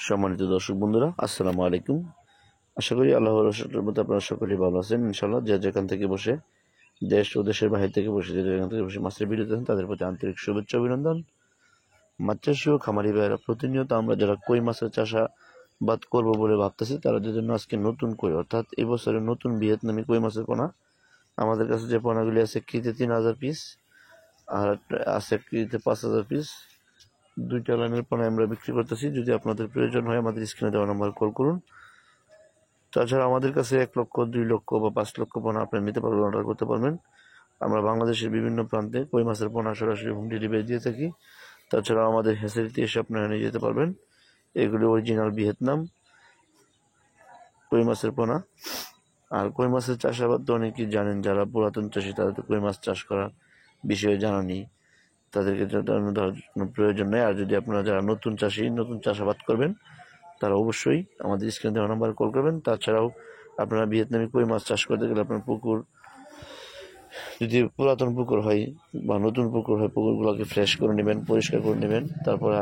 সম্মানিত দর্শক বন্ধুরা, আসসালামু আলাইকুম। আশা করি আল্লাহর রহমতে আপনারা সকলেই ভালো আছেন ইনশাআল্লাহ। যে যেখান থেকে বসে, দেশ ও দেশের বাহির থেকে বসে, যে যেখান থেকে বসে মাছের ভিডিও দেখেন, তাদের প্রতি আন্তরিক শুভেচ্ছা অভিনন্দন। মাছ চাষি ও খামারি ভাইয়েরা, প্রতিনিয়ত আমরা যারা কই মাছের চাষাবাদ করবো বলে ভাবতেছি, তাদের জন্য আজকে নতুন কই, অর্থাৎ এই বছরের নতুন ভিয়েতনামি কই মাছের পোনা। আমাদের কাছে যে পোনাগুলি আছে, কেজিতে 3000 পিস আর আছে কেজিতে 5000 পিস। দুইটা লাইনের পোনা আমরা বিক্রি করতেছি। যদি আপনাদের প্রয়োজন হয়, আমাদের স্ক্রিনে দেওয়া নাম্বার কল করুন। তাছাড়া আমাদের কাছে 1 লক্ষ, 2 লক্ষ বা 5 লক্ষ পোনা আপনি নিতে পারবেন, অর্ডার করতে পারবেন। আমরা বাংলাদেশের বিভিন্ন প্রান্তে কই মাছের পোনা সরাসরি হোম ডেলিভারি দিয়ে থাকি। তাছাড়া আমাদের হ্যাচারিতে এসে আপনারা নিয়ে যেতে পারবেন। এগুলি অরিজিনাল ভিয়েতনাম কই মাছের পোনা। আর কই মাছের চাষাবাদ তো অনেকেই জানেন, যারা পুরাতন চাষি তাদের তো কই মাছ চাষ করার বিষয়ে জানা নেই, তাদেরকে দেওয়ার প্রয়োজন নেই। আর যদি আপনারা যারা নতুন চাষি, নতুন চাষাবাদ করবেন, তারা অবশ্যই আমাদের স্ক্রিনে দেওয়া নাম্বার কল করবেন। তাছাড়াও আপনারা ভিয়েতনামি কই মাছ চাষ করতে গেলে আপনার পুকুর, যদি পুরাতন পুকুর হয় বা নতুন পুকুর হয়, পুকুরগুলোকে ফ্রেশ করে নেবেন, পরিষ্কার করে নেবেন। তারপরে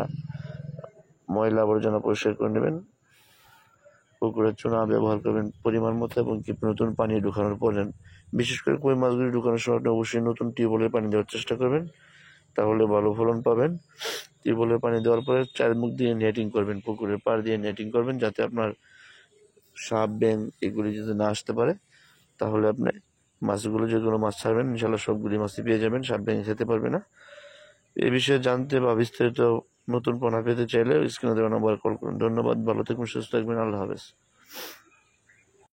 ময়লা আবর্জনা পরিষ্কার করে নেবেন। পুকুরের চুনা ব্যবহার করবেন পরিমাণ মতো, এবং কি নতুন পানি ঢুকানোর পরে, বিশেষ করে কই মাছগুলি ঢুকানোর সময় অবশ্যই নতুন টিউবওয়েলের পানি দেওয়ার চেষ্টা করবেন, তাহলে ভালো ফলন পাবেন। টিউবওয়েলের পানি দেওয়ার পরে চারমুখ দিয়ে নেটিং করবেন, পুকুরের পাড় দিয়ে নেটিং করবেন, যাতে আপনার সাপ, ব্যাঙ এগুলি যদি না আসতে পারে। তাহলে আপনি মাছগুলো, যেগুলো মাছ ছাড়বেন, ইনশাল্লাহ সবগুলি মাছই পেয়ে যাবেন, সাপ ব্যাঙ খেতে পারবে না। এই বিষয়ে জানতে বা বিস্তারিত নতুন পোনা পেতে চাইলে স্ক্রিনে দেওয়া নাম্বার কল করুন। ধন্যবাদ, ভালো থাকবেন, সুস্থ থাকবেন, আল্লাহ হাফেজ।